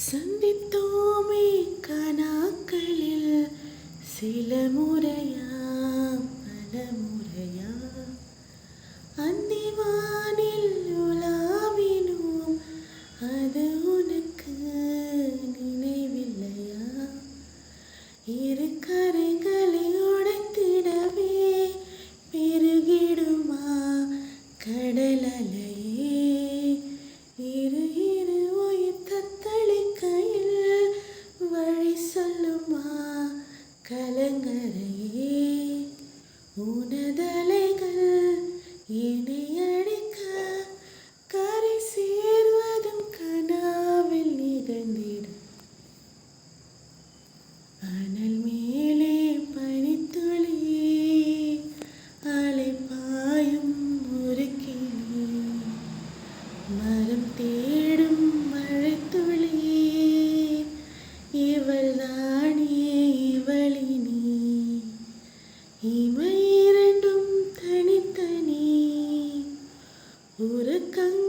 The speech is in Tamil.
சந்தித்தோமே கனாக்களில் சில முறையா பல முறையா அந்திவானில் உலாவினோம், அது உனக்கு நினைவில்லையா? இரு கரைகளை உடைத்திடவே பெருகிடுமா கடல் அலையே? இரு இரு உயிர் தத்தளிக்கையில் வழி சொல்லுமா கலங்கரையே? உனதலைகள் என்னை அடிக்க கரை சேர்வதும் கனாவில் நிகழ்ந்திடும். அனல் மேலே பனித்துளி அலை பாயும் ஒரு கிளி, மரம் தேடும் மழைத்துளி இவள் தானே இவளினி. இமை இரண்டும் தனித்தனி உறக்கங்கள்